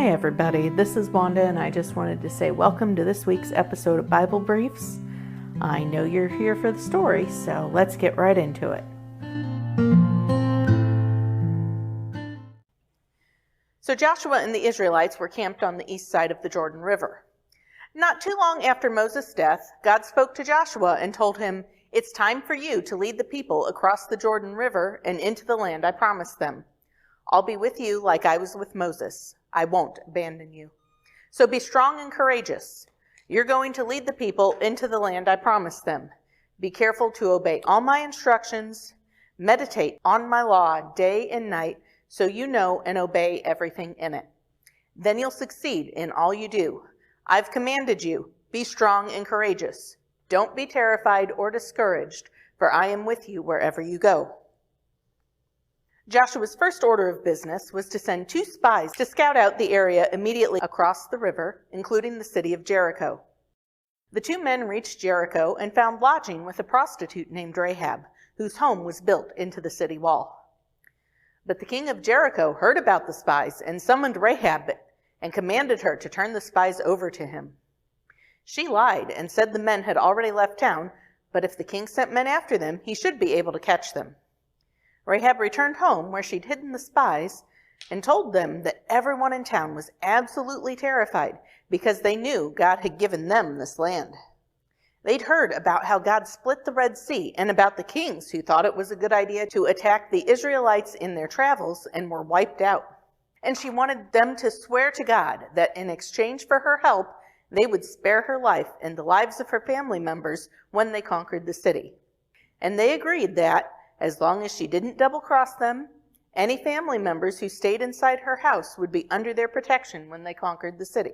Hi everybody, this is Wanda and I just wanted to say welcome to this week's episode of Bible Briefs. I know you're here for the story, so let's get right into it. So Joshua and the Israelites were camped on the east side of the Jordan River. Not too long after Moses' death, God spoke to Joshua and told him, "It's time for you to lead the people across the Jordan River and into the land I promised them. I'll be with you like I was with Moses. I won't abandon you. So be strong and courageous. You're going to lead the people into the land I promised them. Be careful to obey all my instructions. Meditate on my law day and night so you know and obey everything in it. Then you'll succeed in all you do. I've commanded you. Be strong and courageous. Don't be terrified or discouraged, for I am with you wherever you go." Joshua's first order of business was to send 2 spies to scout out the area immediately across the river, including the city of Jericho. The 2 men reached Jericho and found lodging with a prostitute named Rahab, whose home was built into the city wall. But the king of Jericho heard about the spies and summoned Rahab and commanded her to turn the spies over to him. She lied and said the men had already left town, but if the king sent men after them, he should be able to catch them. Rahab returned home where she'd hidden the spies and told them that everyone in town was absolutely terrified because they knew God had given them this land. They'd heard about how God split the Red Sea and about the kings who thought it was a good idea to attack the Israelites in their travels and were wiped out. And she wanted them to swear to God that in exchange for her help, they would spare her life and the lives of her family members when they conquered the city. And they agreed that, as long as she didn't double-cross them, any family members who stayed inside her house would be under their protection when they conquered the city.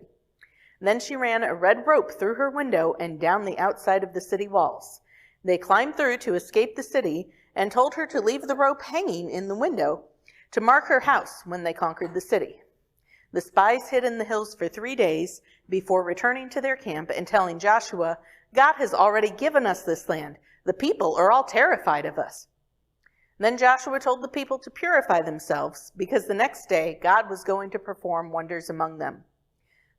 Then she ran a red rope through her window and down the outside of the city walls. They climbed through to escape the city and told her to leave the rope hanging in the window to mark her house when they conquered the city. The spies hid in the hills for 3 days before returning to their camp and telling Joshua, "God has already given us this land. The people are all terrified of us." Then Joshua told the people to purify themselves because the next day God was going to perform wonders among them.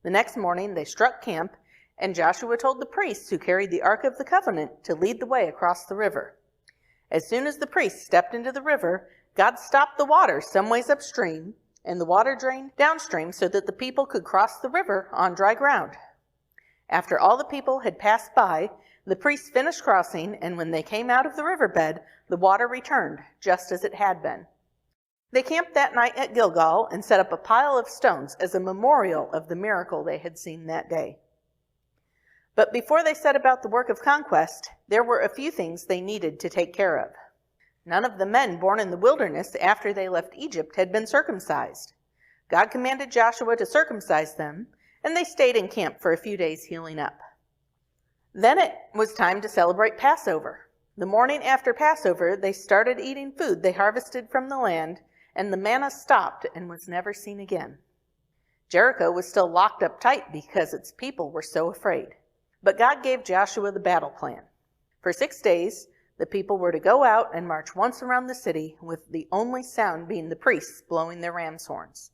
The next morning they struck camp, and Joshua told the priests who carried the Ark of the Covenant to lead the way across the river. As soon as the priests stepped into the river, God stopped the water some ways upstream, and the water drained downstream so that the people could cross the river on dry ground. After all the people had passed by, the priests finished crossing, and when they came out of the riverbed, the water returned, just as it had been. They camped that night at Gilgal and set up a pile of stones as a memorial of the miracle they had seen that day. But before they set about the work of conquest, there were a few things they needed to take care of. None of the men born in the wilderness after they left Egypt had been circumcised. God commanded Joshua to circumcise them, and they stayed in camp for a few days healing up. Then it was time to celebrate Passover. The morning after Passover, they started eating food they harvested from the land, and the manna stopped and was never seen again. Jericho was still locked up tight because its people were so afraid. But God gave Joshua the battle plan. For 6 days, the people were to go out and march once around the city, with the only sound being the priests blowing their ram's horns.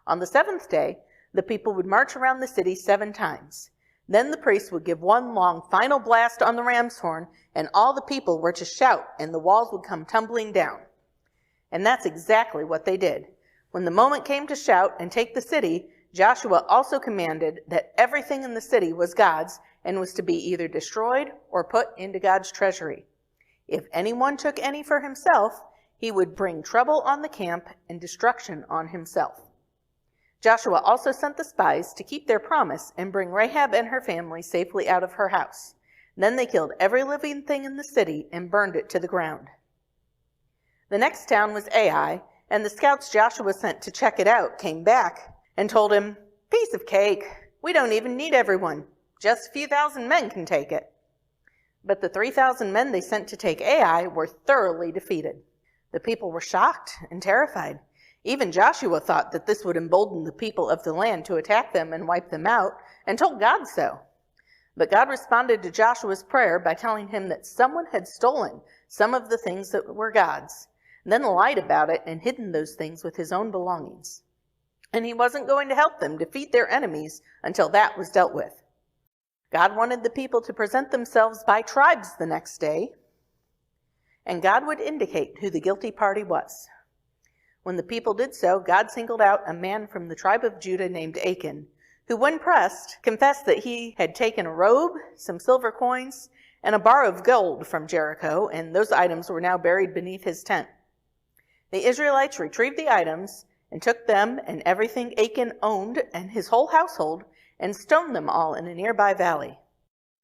On the 7th day, the people would march around the city 7 times. Then the priest would give one long final blast on the ram's horn, and all the people were to shout, and the walls would come tumbling down. And that's exactly what they did. When the moment came to shout and take the city, Joshua also commanded that everything in the city was God's and was to be either destroyed or put into God's treasury. If anyone took any for himself, he would bring trouble on the camp and destruction on himself. Joshua also sent the spies to keep their promise and bring Rahab and her family safely out of her house. Then they killed every living thing in the city and burned it to the ground. The next town was Ai, and the scouts Joshua sent to check it out came back and told him, "Piece of cake. We don't even need everyone. Just a few thousand men can take it." But the 3,000 men they sent to take Ai were thoroughly defeated. The people were shocked and terrified. Even Joshua thought that this would embolden the people of the land to attack them and wipe them out, and told God so. But God responded to Joshua's prayer by telling him that someone had stolen some of the things that were God's, and then lied about it and hidden those things with his own belongings. and he wasn't going to help them defeat their enemies until that was dealt with. God wanted the people to present themselves by tribes the next day, and God would indicate who the guilty party was. When the people did so, God singled out a man from the tribe of Judah named Achan, who, when pressed, confessed that he had taken a robe, some silver coins, and a bar of gold from Jericho, and those items were now buried beneath his tent. The Israelites retrieved the items and took them and everything Achan owned and his whole household and stoned them all in a nearby valley.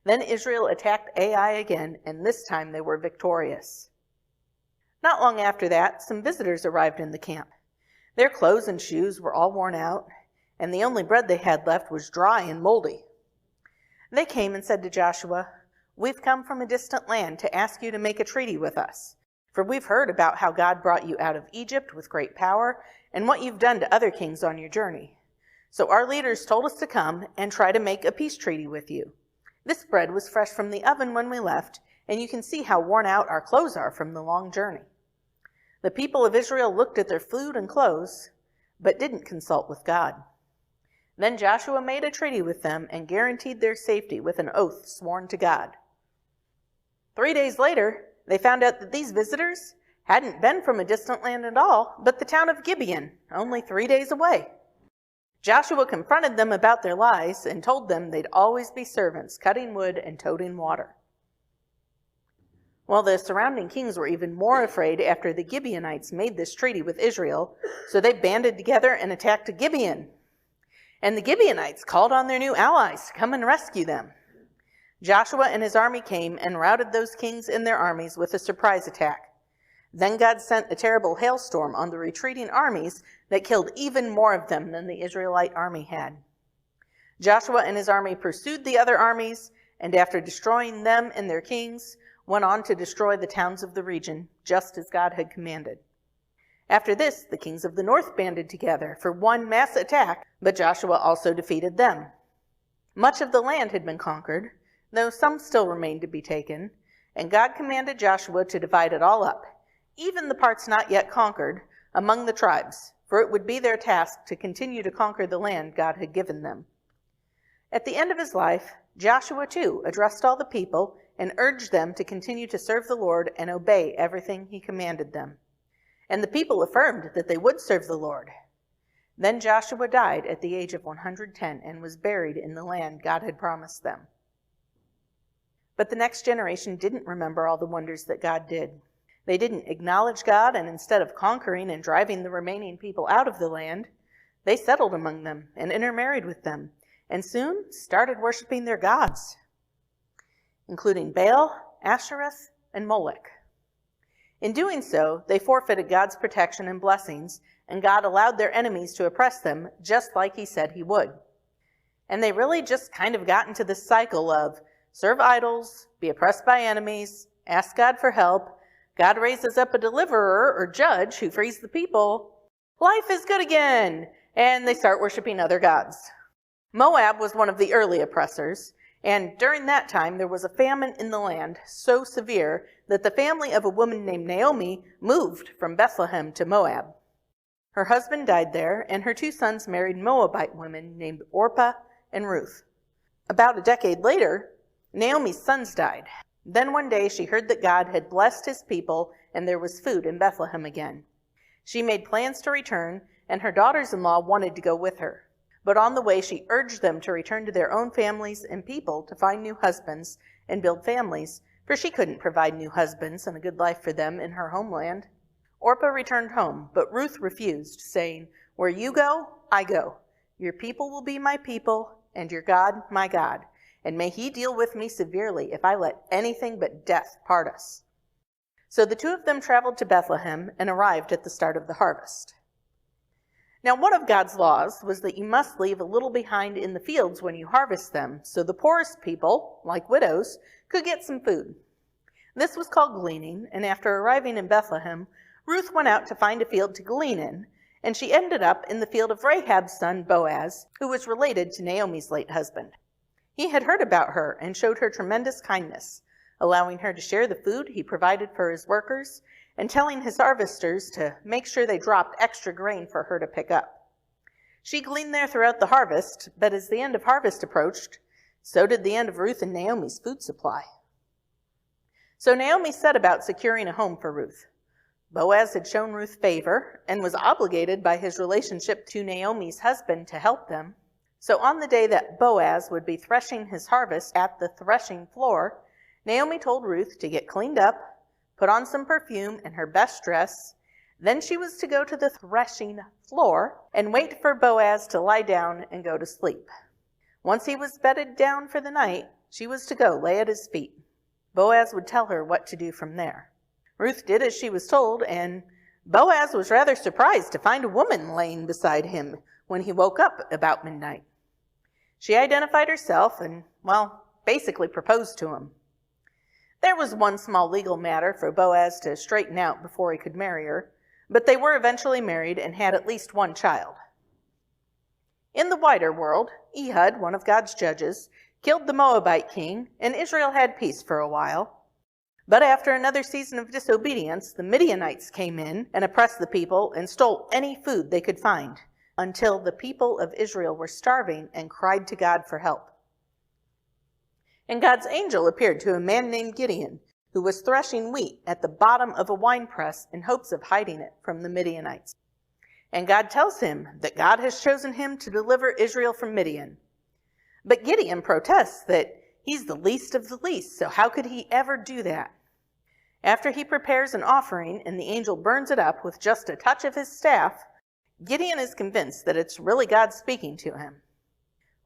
Then Israel attacked Ai again, and this time they were victorious. Not long after that, some visitors arrived in the camp. Their clothes and shoes were all worn out, and the only bread they had left was dry and moldy. They came and said to Joshua, "We've come from a distant land to ask you to make a treaty with us, for we've heard about how God brought you out of Egypt with great power and what you've done to other kings on your journey. So our leaders told us to come and try to make a peace treaty with you. This bread was fresh from the oven when we left, and you can see how worn out our clothes are from the long journey." The people of Israel looked at their food and clothes, but didn't consult with God. Then Joshua made a treaty with them and guaranteed their safety with an oath sworn to God. 3 days later, they found out that these visitors hadn't been from a distant land at all, but the town of Gibeon, only 3 days away. Joshua confronted them about their lies and told them they'd always be servants, cutting wood and toting water. Well, the surrounding kings were even more afraid after the Gibeonites made this treaty with Israel, so they banded together and attacked Gibeon. And the Gibeonites called on their new allies to come and rescue them. Joshua and his army came and routed those kings and their armies with a surprise attack. Then God sent a terrible hailstorm on the retreating armies that killed even more of them than the Israelite army had. Joshua and his army pursued the other armies, and after destroying them and their kings, went on to destroy the towns of the region, just as God had commanded. After this, the kings of the north banded together for one mass attack, but Joshua also defeated them. Much of the land had been conquered, though some still remained to be taken, and God commanded Joshua to divide it all up, even the parts not yet conquered, among the tribes, for it would be their task to continue to conquer the land God had given them. At the end of his life, Joshua too addressed all the people and urged them to continue to serve the Lord and obey everything he commanded them. And the people affirmed that they would serve the Lord. Then Joshua died at the age of 110 and was buried in the land God had promised them. But the next generation didn't remember all the wonders that God did. They didn't acknowledge God, and instead of conquering and driving the remaining people out of the land, they settled among them and intermarried with them, and soon started worshiping their gods, including Baal, Ashereth, and Molech. In doing so, they forfeited God's protection and blessings, and God allowed their enemies to oppress them just like he said he would. And they really just kind of got into this cycle of serve idols, be oppressed by enemies, ask God for help, God raises up a deliverer or judge who frees the people, life is good again, and they start worshiping other gods. Moab was one of the early oppressors, and during that time there was a famine in the land so severe that the family of a woman named Naomi moved from Bethlehem to Moab. Her husband died there, and her 2 sons married Moabite women named Orpah and Ruth. About a decade later, Naomi's sons died. Then one day she heard that God had blessed his people and there was food in Bethlehem again. She made plans to return, and her daughters-in-law wanted to go with her. But on the way she urged them to return to their own families and people to find new husbands and build families, for she couldn't provide new husbands and a good life for them in her homeland. Orpah returned home, but Ruth refused, saying, "Where you go, I go. Your people will be my people, and your God my God. And may he deal with me severely if I let anything but death part us." So the 2 of them traveled to Bethlehem and arrived at the start of the harvest. Now, one of God's laws was that you must leave a little behind in the fields when you harvest them, so the poorest people, like widows, could get some food. This was called gleaning, and after arriving in Bethlehem, Ruth went out to find a field to glean in, and she ended up in the field of Rahab's son Boaz, who was related to Naomi's late husband. He had heard about her and showed her tremendous kindness, allowing her to share the food he provided for his workers, and telling his harvesters to make sure they dropped extra grain for her to pick up. She gleaned there throughout the harvest, but as the end of harvest approached, so did the end of Ruth and Naomi's food supply. So Naomi set about securing a home for Ruth. Boaz had shown Ruth favor and was obligated by his relationship to Naomi's husband to help them. So on the day that Boaz would be threshing his harvest at the threshing floor, Naomi told Ruth to get cleaned up, put on some perfume and her best dress. Then she was to go to the threshing floor and wait for Boaz to lie down and go to sleep. Once he was bedded down for the night, she was to go lay at his feet. Boaz would tell her what to do from there. Ruth did as she was told, and Boaz was rather surprised to find a woman laying beside him when he woke up about midnight. She identified herself and, basically proposed to him. There was one small legal matter for Boaz to straighten out before he could marry her, but they were eventually married and had at least one child. In the wider world, Ehud, one of God's judges, killed the Moabite king, and Israel had peace for a while. But after another season of disobedience, the Midianites came in and oppressed the people and stole any food they could find, until the people of Israel were starving and cried to God for help. And God's angel appeared to a man named Gideon, who was threshing wheat at the bottom of a winepress in hopes of hiding it from the Midianites. And God tells him that God has chosen him to deliver Israel from Midian. But Gideon protests that he's the least of the least, so how could he ever do that? After he prepares an offering and the angel burns it up with just a touch of his staff, Gideon is convinced that it's really God speaking to him.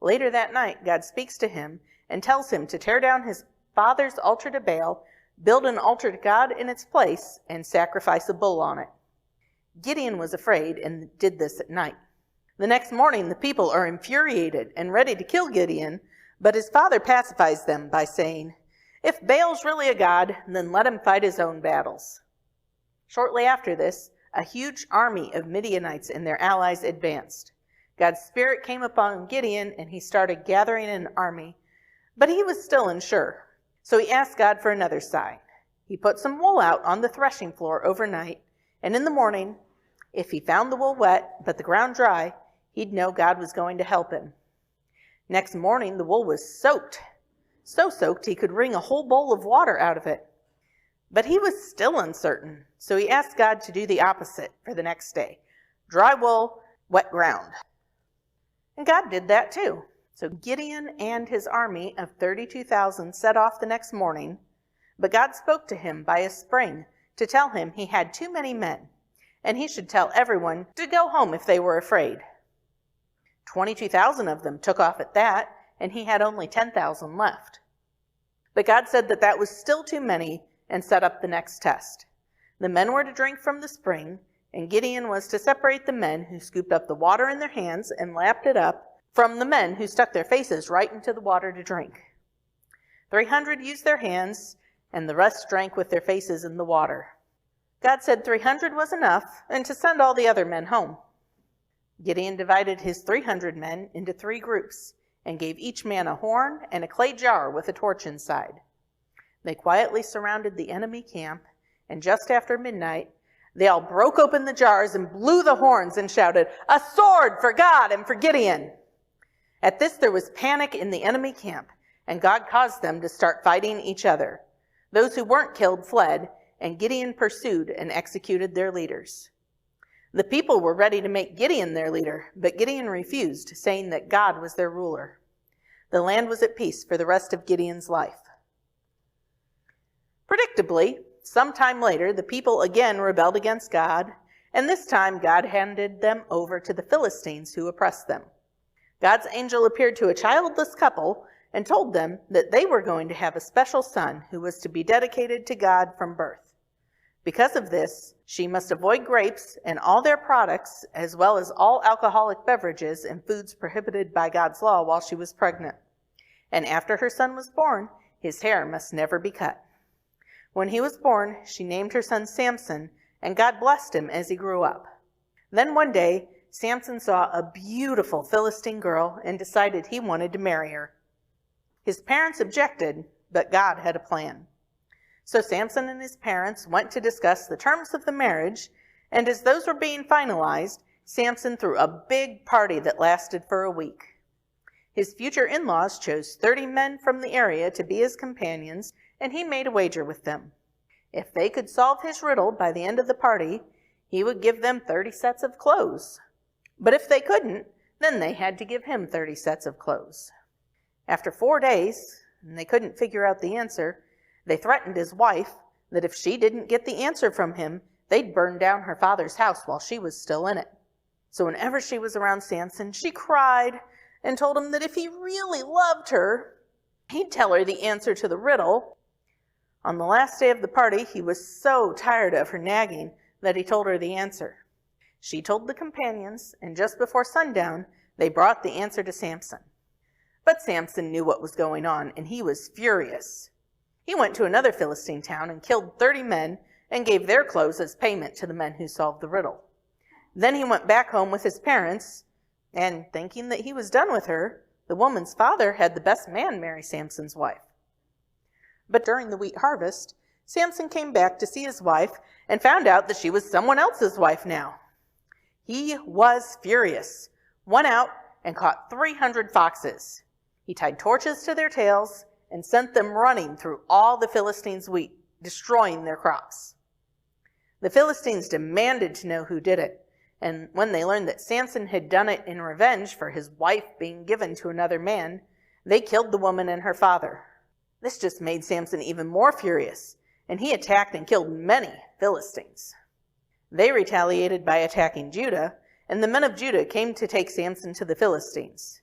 Later that night, God speaks to him and tells him to tear down his father's altar to Baal, build an altar to God in its place, and sacrifice a bull on it. Gideon was afraid and did this at night. The next morning, the people are infuriated and ready to kill Gideon, but his father pacifies them by saying, "If Baal's really a god, then let him fight his own battles." Shortly after this, a huge army of Midianites and their allies advanced. God's spirit came upon Gideon, and he started gathering an army, but he was still unsure. So he asked God for another sign. He put some wool out on the threshing floor overnight, and in the morning, if he found the wool wet but the ground dry, he'd know God was going to help him. Next morning, the wool was soaked, so soaked he could wring a whole bowl of water out of it. But he was still uncertain, so he asked God to do the opposite for the next day. Dry wool, wet ground. And God did that too. So Gideon and his army of 32,000 set off the next morning, but God spoke to him by a spring to tell him he had too many men, and he should tell everyone to go home if they were afraid. 22,000 of them took off at that, and he had only 10,000 left. But God said that that was still too many and set up the next test. The men were to drink from the spring, and Gideon was to separate the men who scooped up the water in their hands and lapped it up from the men who stuck their faces right into the water to drink. 300 used their hands, and the rest drank with their faces in the water. God said 300 was enough, and to send all the other men home. Gideon divided his 300 men into 3 groups, and gave each man a horn and a clay jar with a torch inside. They quietly surrounded the enemy camp, and just after midnight, they all broke open the jars and blew the horns and shouted, "A sword for God and for Gideon!" At this, there was panic in the enemy camp, and God caused them to start fighting each other. Those who weren't killed fled, and Gideon pursued and executed their leaders. The people were ready to make Gideon their leader, but Gideon refused, saying that God was their ruler. The land was at peace for the rest of Gideon's life. Predictably, sometime later, the people again rebelled against God, and this time God handed them over to the Philistines who oppressed them. God's angel appeared to a childless couple and told them that they were going to have a special son who was to be dedicated to God from birth. Because of this, she must avoid grapes and all their products, as well as all alcoholic beverages and foods prohibited by God's law while she was pregnant. And after her son was born, his hair must never be cut. When he was born, she named her son Samson, and God blessed him as he grew up. Then one day, Samson saw a beautiful Philistine girl and decided he wanted to marry her. His parents objected, but God had a plan. So Samson and his parents went to discuss the terms of the marriage, and as those were being finalized, Samson threw a big party that lasted for a week. His future in-laws chose 30 men from the area to be his companions, and he made a wager with them. If they could solve his riddle by the end of the party, he would give them 30 sets of clothes. But if they couldn't, then they had to give him 30 sets of clothes. After 4 days, and they couldn't figure out the answer, they threatened his wife that if she didn't get the answer from him, they'd burn down her father's house while she was still in it. So whenever she was around Samson, she cried and told him that if he really loved her, he'd tell her the answer to the riddle. On the last day of the party, he was so tired of her nagging that he told her the answer. She told the companions, and just before sundown, they brought the answer to Samson. But Samson knew what was going on, and he was furious. He went to another Philistine town and killed 30 men and gave their clothes as payment to the men who solved the riddle. Then he went back home with his parents, and thinking that he was done with her, the woman's father had the best man marry Samson's wife. But during the wheat harvest, Samson came back to see his wife and found out that she was someone else's wife now. He was furious, went out and caught 300 foxes. He tied torches to their tails and sent them running through all the Philistines' wheat, destroying their crops. The Philistines demanded to know who did it, and when they learned that Samson had done it in revenge for his wife being given to another man, they killed the woman and her father. This just made Samson even more furious, and he attacked and killed many Philistines. They retaliated by attacking Judah, and the men of Judah came to take Samson to the Philistines.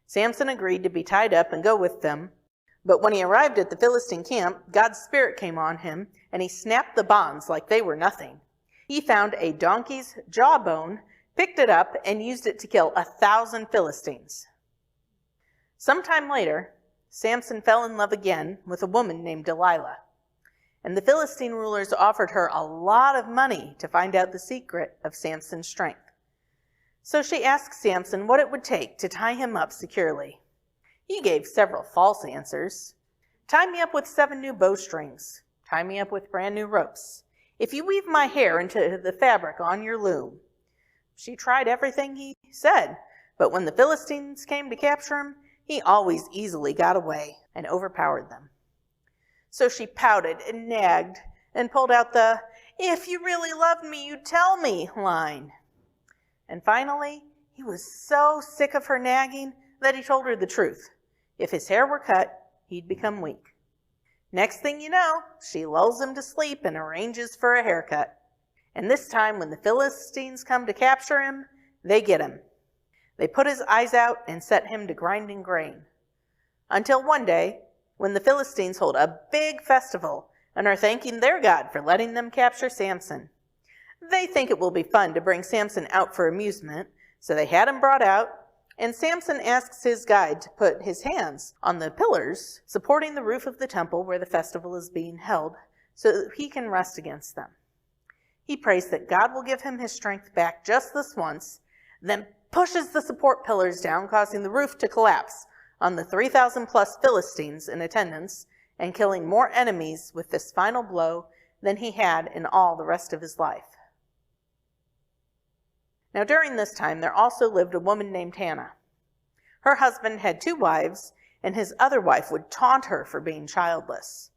Samson agreed to be tied up and go with them, but when he arrived at the Philistine camp, God's Spirit came on him, and he snapped the bonds like they were nothing. He found a donkey's jawbone, picked it up, and used it to kill 1,000 Philistines. Sometime later, Samson fell in love again with a woman named Delilah, and the Philistine rulers offered her a lot of money to find out the secret of Samson's strength. So she asked Samson what it would take to tie him up securely. He gave several false answers. Tie me up with 7 new bowstrings. Tie me up with brand new ropes. If you weave my hair into the fabric on your loom. She tried everything he said, but when the Philistines came to capture him, he always easily got away and overpowered them. So she pouted and nagged and pulled out the, "If you really loved me, you'd tell me" line. And finally, he was so sick of her nagging that he told her the truth. If his hair were cut, he'd become weak. Next thing you know, she lulls him to sleep and arranges for a haircut. And this time, when the Philistines come to capture him, they get him. They put his eyes out and set him to grinding grain. Until one day, when the Philistines hold a big festival and are thanking their God for letting them capture Samson. They think it will be fun to bring Samson out for amusement, so they had him brought out, and Samson asks his guide to put his hands on the pillars supporting the roof of the temple where the festival is being held, so that he can rest against them. He prays that God will give him his strength back just this once, then pushes the support pillars down, causing the roof to collapse on the 3,000 plus Philistines in attendance, and killing more enemies with this final blow than he had in all the rest of his life. Now during this time there also lived a woman named Hannah. Her husband had 2 wives, and his other wife would taunt her for being childless.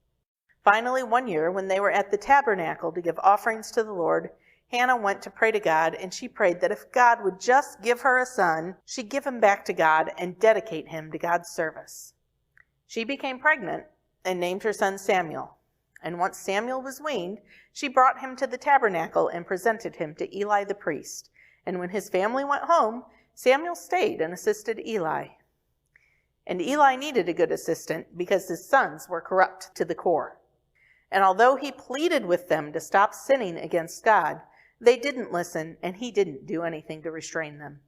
Finally, one year, when they were at the tabernacle to give offerings to the Lord, Hannah went to pray to God, and she prayed that if God would just give her a son, she'd give him back to God and dedicate him to God's service. She became pregnant and named her son Samuel. And once Samuel was weaned, she brought him to the tabernacle and presented him to Eli the priest. And when his family went home, Samuel stayed and assisted Eli. And Eli needed a good assistant because his sons were corrupt to the core. And although he pleaded with them to stop sinning against God, they didn't listen, and he didn't do anything to restrain them.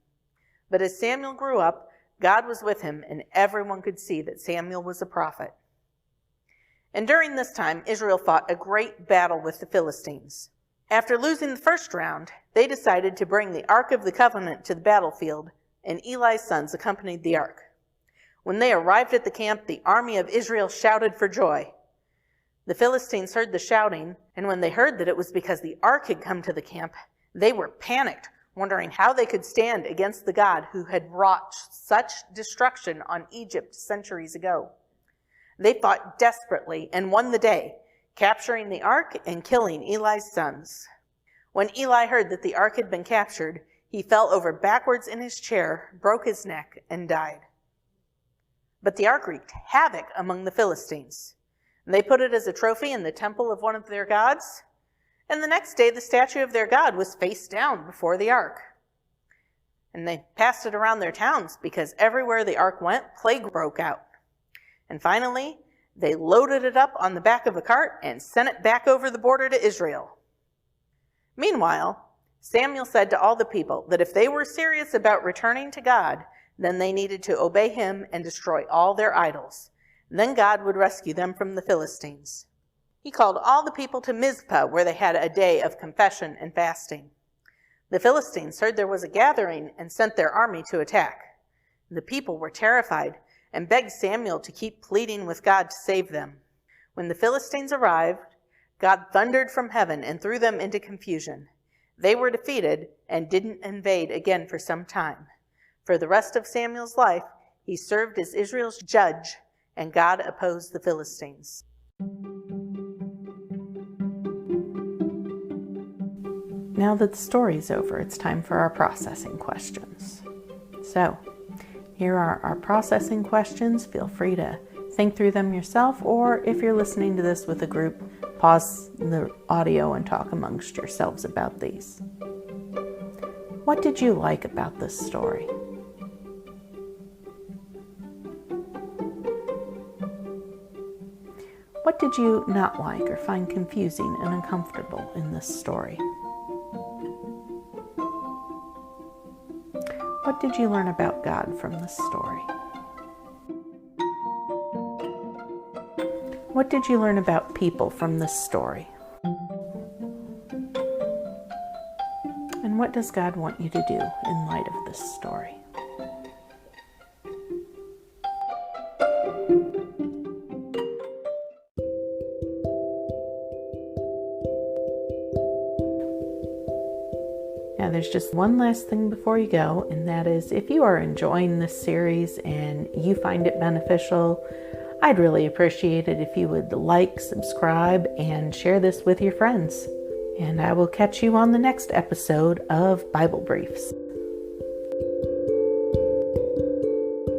But as Samuel grew up, God was with him, and everyone could see that Samuel was a prophet. And during this time, Israel fought a great battle with the Philistines. After losing the first round, they decided to bring the Ark of the Covenant to the battlefield, and Eli's sons accompanied the Ark. When they arrived at the camp, the army of Israel shouted for joy. The Philistines heard the shouting, and when they heard that it was because the Ark had come to the camp, they were panicked, wondering how they could stand against the God who had wrought such destruction on Egypt centuries ago. They fought desperately and won the day, capturing the ark and killing Eli's sons. When Eli heard that the ark had been captured, he fell over backwards in his chair, broke his neck, and died. But the ark wreaked havoc among the Philistines. They put it as a trophy in the temple of one of their gods, and the next day the statue of their god was face down before the ark. And they passed it around their towns because everywhere the ark went, plague broke out. And finally, they loaded it up on the back of a cart and sent it back over the border to Israel. Meanwhile, Samuel said to all the people that if they were serious about returning to God, then they needed to obey him and destroy all their idols. Then God would rescue them from the Philistines. He called all the people to Mizpah, where they had a day of confession and fasting. The Philistines heard there was a gathering and sent their army to attack. The people were terrified and begged Samuel to keep pleading with God to save them. When the Philistines arrived, God thundered from heaven and threw them into confusion. They were defeated and didn't invade again for some time. For the rest of Samuel's life, he served as Israel's judge, and God opposed the Philistines. Now that the story's over, it's time for our processing questions. So, here are our processing questions. Feel free to think through them yourself, or if you're listening to this with a group, pause the audio and talk amongst yourselves about these. What did you like about this story? What did you not like or find confusing and uncomfortable in this story? What did you learn about God from this story? What did you learn about people from this story? And what does God want you to do in light of this story? Now, there's just one last thing before you go, and that is if you are enjoying this series and you find it beneficial, I'd really appreciate it if you would like, subscribe, and share this with your friends. And I will catch you on the next episode of Bible Briefs.